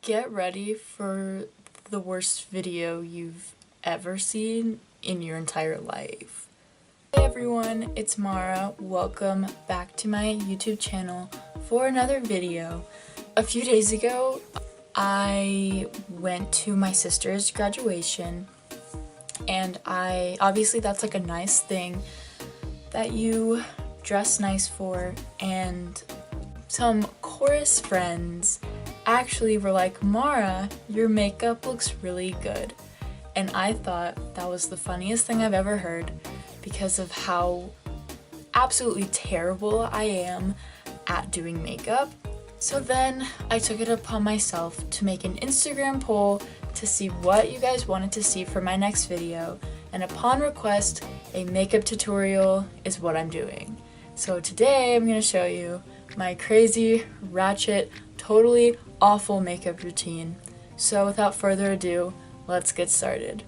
Get ready for the worst video you've ever seen in your entire life. Hey everyone, it's Maura. Welcome back to my YouTube channel for another video. A few days ago, I went to my sister's graduation, and obviously that's like a nice thing that you dress nice for, and some chorus friends actually were like, Maura, your makeup looks really good. And I thought that was the funniest thing I've ever heard because of how absolutely terrible I am at doing makeup. So then I took it upon myself to make an Instagram poll to see what you guys wanted to see for my next video, and upon request, a makeup tutorial is what I'm doing. So today I'm going to show you my crazy, ratchet, totally awful makeup routine. So without further ado, let's get started.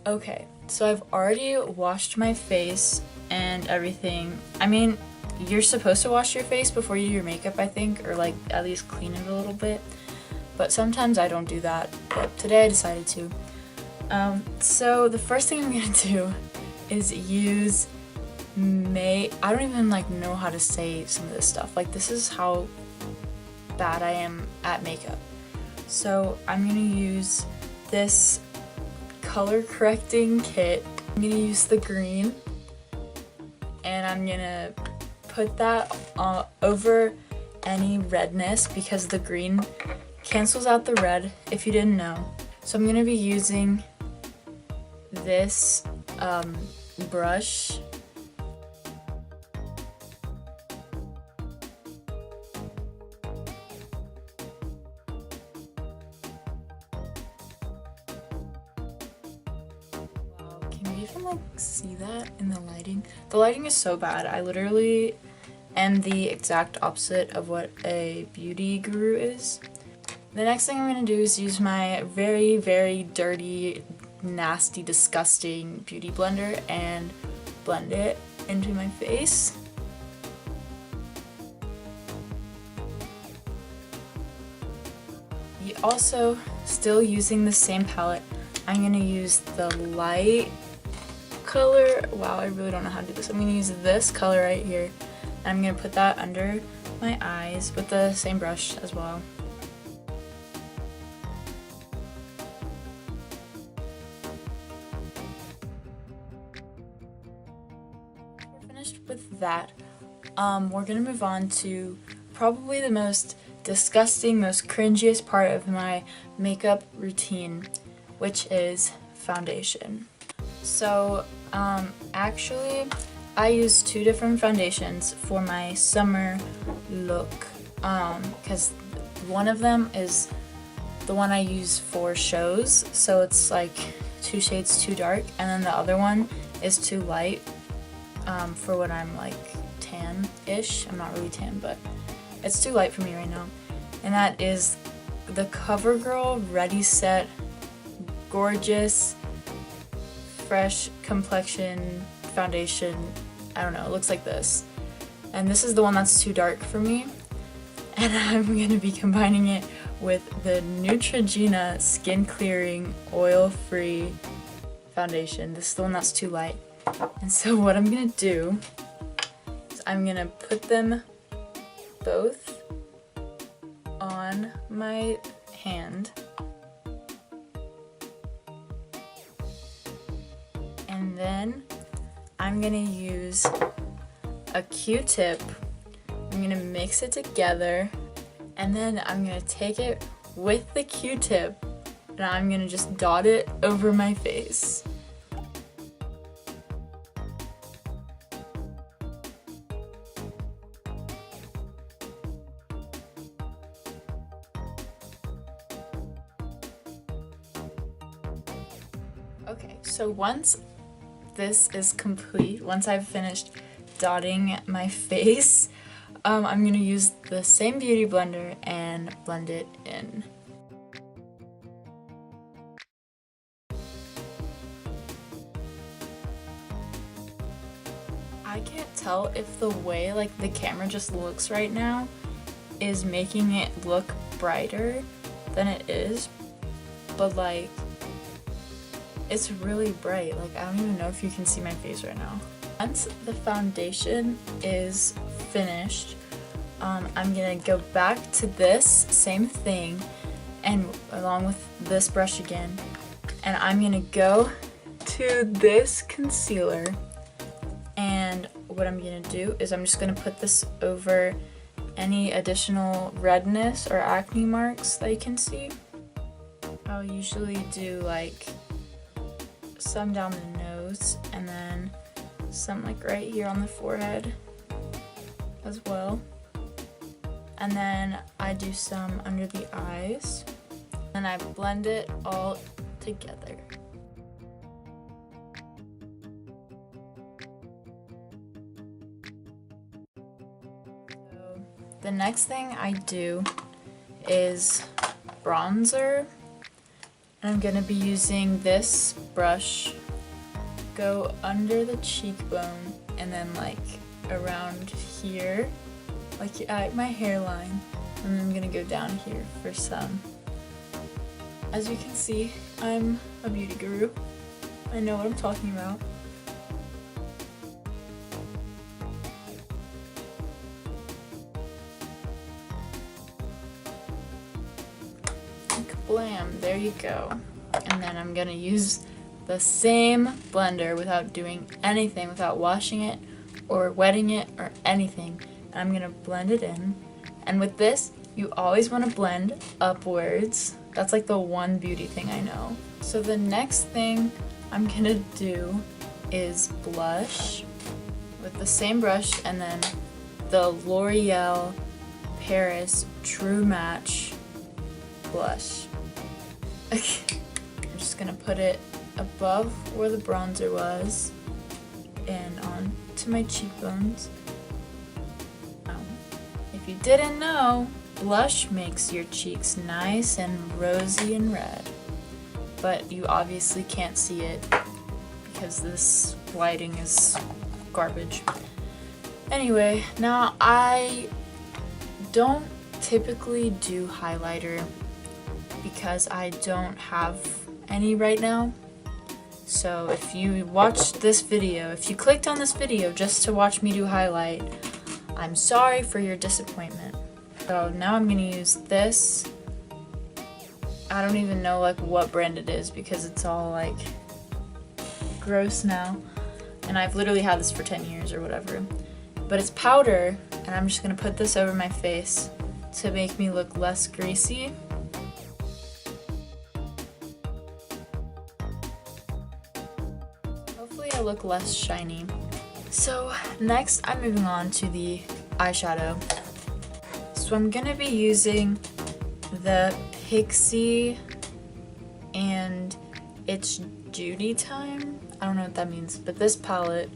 Okay, so I've already washed my face and everything. I mean, you're supposed to wash your face before you do your makeup, I think, or like at least clean it a little bit. But sometimes I don't do that, but today I decided to. So the first thing I'm gonna do is use I don't even know how to say some of this stuff. Like, this is how bad I am at makeup. So I'm gonna use this color correcting kit. I'm gonna use the green, and I'm gonna put that over any redness because the green cancels out the red, if you didn't know. So I'm gonna be using this brush. Can you even see that in the lighting? The lighting is so bad. I literally am the exact opposite of what a beauty guru is. The next thing I'm gonna do is use my very, very dirty, nasty, disgusting beauty blender and blend it into my face. Also, still using the same palette, I'm gonna use the light color. Wow, I really don't know how to do this. I'm gonna use this color right here, and I'm gonna put that under my eyes with the same brush as well. We're finished with that. We're gonna move on to probably the most disgusting, most cringiest part of my makeup routine, which is foundation. So actually I use two different foundations for my summer look, because one of them is the one I use for shows, so it's like 2 shades too dark, and then the other one is too light for when I'm like tan-ish. I'm not really tan, but it's too light for me right now. And that is the CoverGirl Ready Set Gorgeous Fresh Complexion Foundation. I don't know, it looks like this. And this is the one that's too dark for me. And I'm gonna be combining it with the Neutrogena Skin Clearing Oil-Free Foundation. This is the one that's too light. And so what I'm gonna do is I'm gonna put them both on my hand, and then I'm gonna use a Q-tip. I'm gonna mix it together, and then I'm gonna take it with the Q-tip and I'm gonna just dot it over my face. Okay, so once this is complete, once I've finished dotting my face, I'm gonna use the same beauty blender and blend it in. I can't tell if the way the camera just looks right now is making it look brighter, than it is, but like it's really bright. Like I don't even know if you can see my face right now. Once the foundation is finished, I'm gonna go back to this same thing and along with this brush again, and I'm gonna go to this concealer, and what I'm gonna do is I'm just gonna put this over any additional redness or acne marks that you can see. I'll usually do like some down the nose and then some like right here on the forehead as well. And then I do some under the eyes and I blend it all together. The next thing I do is bronzer, and I'm going to be using this brush, go under the cheekbone and then like around here, like at my hairline, and then I'm going to go down here for some. As you can see, I'm a beauty guru. I know what I'm talking about. Glam, there you go. And then I'm gonna use the same blender without doing anything, without washing it or wetting it or anything. And I'm gonna blend it in. And with this, you always want to blend upwards. That's like the one beauty thing I know. So the next thing I'm gonna do is blush with the same brush, and then the L'Oreal Paris True Match blush. Okay. I'm just gonna put it above where the bronzer was and on to my cheekbones. If you didn't know, blush makes your cheeks nice and rosy and red, but you obviously can't see it because this lighting is garbage. Anyway, now I don't typically do highlighter because I don't have any right now. So if you watched this video, if you clicked on this video just to watch me do highlight, I'm sorry for your disappointment. So now I'm gonna use this. I don't even know like what brand it is because it's all like gross now. And I've literally had this for 10 years or whatever. But it's powder, and I'm just gonna put this over my face to make me look less greasy. Hopefully I look less shiny. So next I'm moving on to the eyeshadow. So I'm gonna be using the Pixie and It's Judy Time. I don't know what that means, but this palette.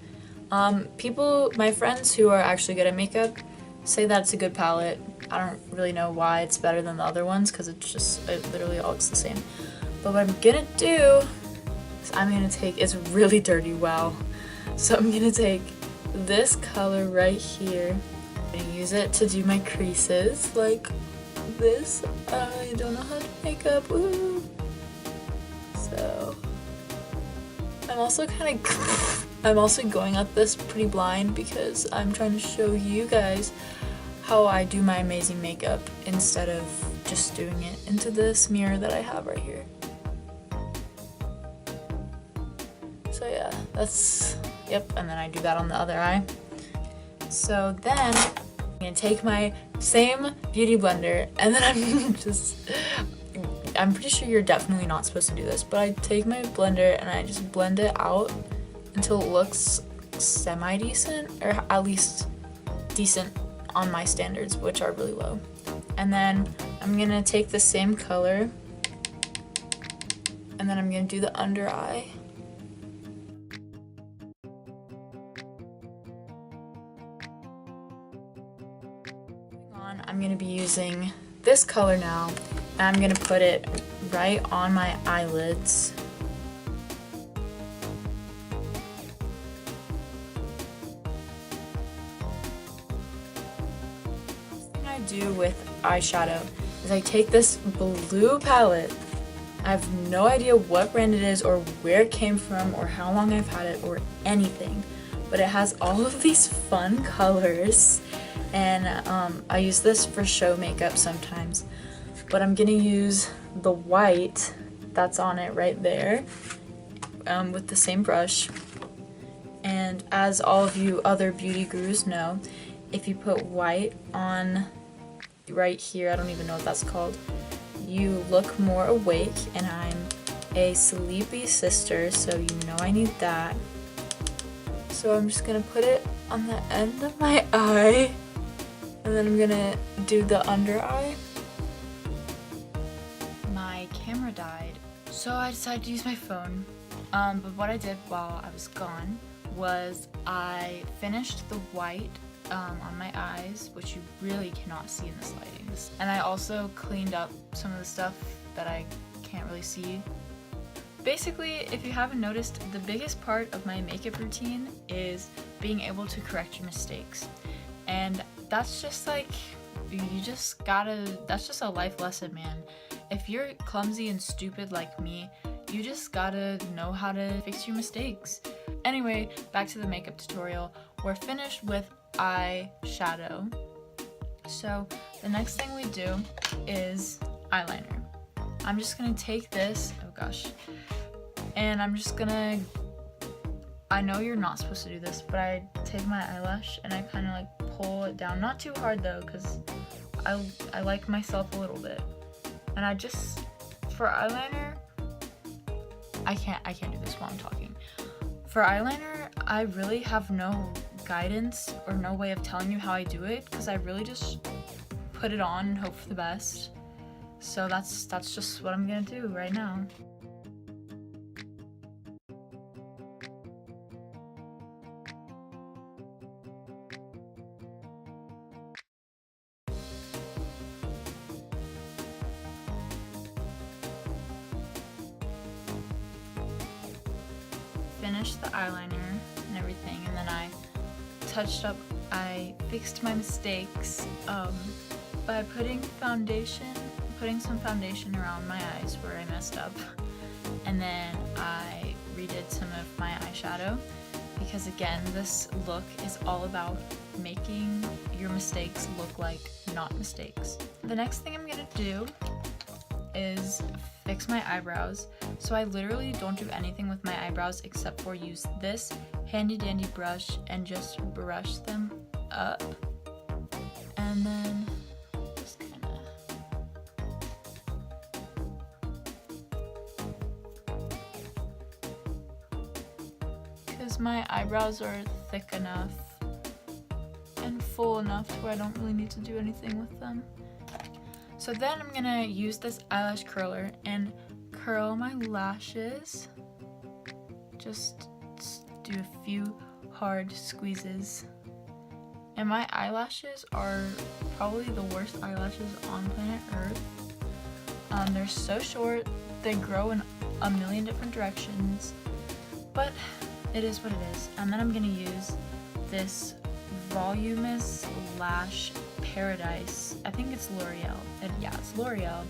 My friends who are actually good at makeup say that it's a good palette. I don't really know why it's better than the other ones because it literally all looks the same. But what I'm gonna do is it's really dirty, wow. So I'm gonna take this color right here. I'm gonna use it to do my creases like this. I don't know how to make up, woo. So I'm also going at this pretty blind because I'm trying to show you guys how I do my amazing makeup instead of just doing it into this mirror that I have right here. So yeah, yep, and then I do that on the other eye. So then I'm gonna take my same beauty blender, and then I'm pretty sure you're definitely not supposed to do this, but I take my blender and I just blend it out until it looks semi-decent, or at least decent on my standards, which are really low. And then I'm gonna take the same color, and then I'm gonna do the under eye. I'm gonna be using this color now, and I'm gonna put it right on my eyelids. First thing I do with eyeshadow is I take this blue palette. I have no idea what brand it is or where it came from or how long I've had it or anything, but it has all of these fun colors, and I use this for show makeup sometimes, but I'm gonna use the white that's on it right there with the same brush. And as all of you other beauty gurus know, if you put white on right here, I don't even know what that's called, you look more awake, and I'm a sleepy sister, so you know I need that. So I'm just gonna put it on the end of my eye, and then I'm gonna do the under eye. My camera died, so I decided to use my phone. But what I did while I was gone was I finished the white on my eyes, which you really cannot see in this lighting. And I also cleaned up some of the stuff that I can't really see. Basically, if you haven't noticed, the biggest part of my makeup routine is being able to correct your mistakes. And that's just like, that's just a life lesson, man. If you're clumsy and stupid like me, you just gotta know how to fix your mistakes. Anyway, back to the makeup tutorial. We're finished with eyeshadow. So the next thing we do is eyeliner. I'm just gonna take this, oh gosh, and I'm just gonna, I know you're not supposed to do this, but I take my eyelash and I kind of like pull it down, not too hard though, because I like myself a little bit. And I just, for eyeliner, I can't do this while I'm talking. For eyeliner, I really have no guidance or no way of telling you how I do it, because I really just put it on and hope for the best. So that's just what I'm gonna do right now. Finished the eyeliner and everything, and then I fixed my mistakes by putting some foundation around my eyes where I messed up, and then I redid some of my eyeshadow, because again, this look is all about making your mistakes look like not mistakes. The next thing I'm gonna do is fix my eyebrows. So I literally don't do anything with my eyebrows except for use this handy dandy brush and just brush them up, and then just kinda because my eyebrows are thick enough and full enough to where I don't really need to do anything with them. So then I'm gonna use this eyelash curler and curl my lashes. Just do a few hard squeezes. And my eyelashes are probably the worst eyelashes on planet Earth. They're so short, they grow in a million different directions, but it is what it is. And then I'm gonna use this Voluminous Lash Paradise. I think it's L'Oreal. Yeah, it's L'Oreal.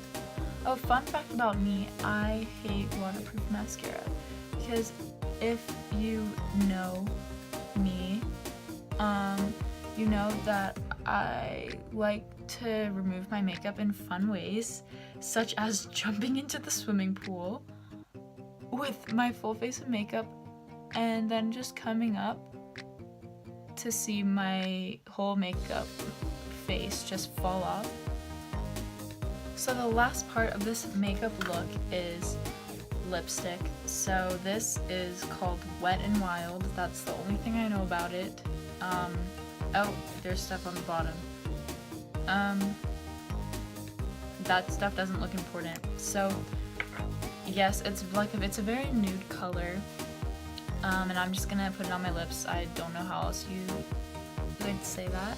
Oh, fun fact about me, I hate waterproof mascara, because if you know me, you know that I like to remove my makeup in fun ways, such as jumping into the swimming pool with my full face of makeup and then just coming up to see my whole makeup face just fall off. So the last part of this makeup look is lipstick. So this is called Wet n Wild. That's the only thing I know about it. Oh, there's stuff on the bottom. That stuff doesn't look important. So yes, it's a very nude color. And I'm just gonna put it on my lips. I don't know how else you would say that.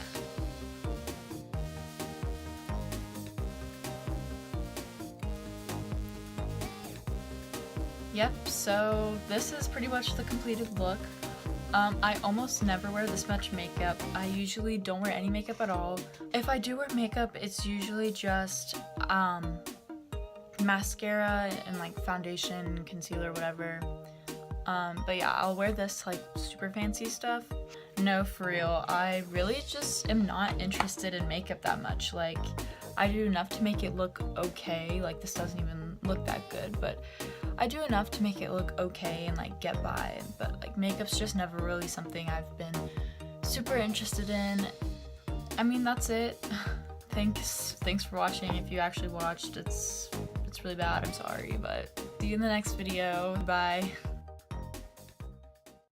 Yep, so this is pretty much the completed look. I almost never wear this much makeup. I usually don't wear any makeup at all. If I do wear makeup, it's usually just mascara and like foundation, concealer, whatever. But yeah, I'll wear this like super fancy stuff. No, for real, I really just am not interested in makeup that much. Like, I do enough to make it look okay. Like, this doesn't even look that good, but I do enough to make it look okay and like get by. But like, makeup's just never really something I've been super interested in. I mean, that's it. Thanks for watching. If you actually watched, it's really bad, I'm sorry, but see you in the next video. Bye.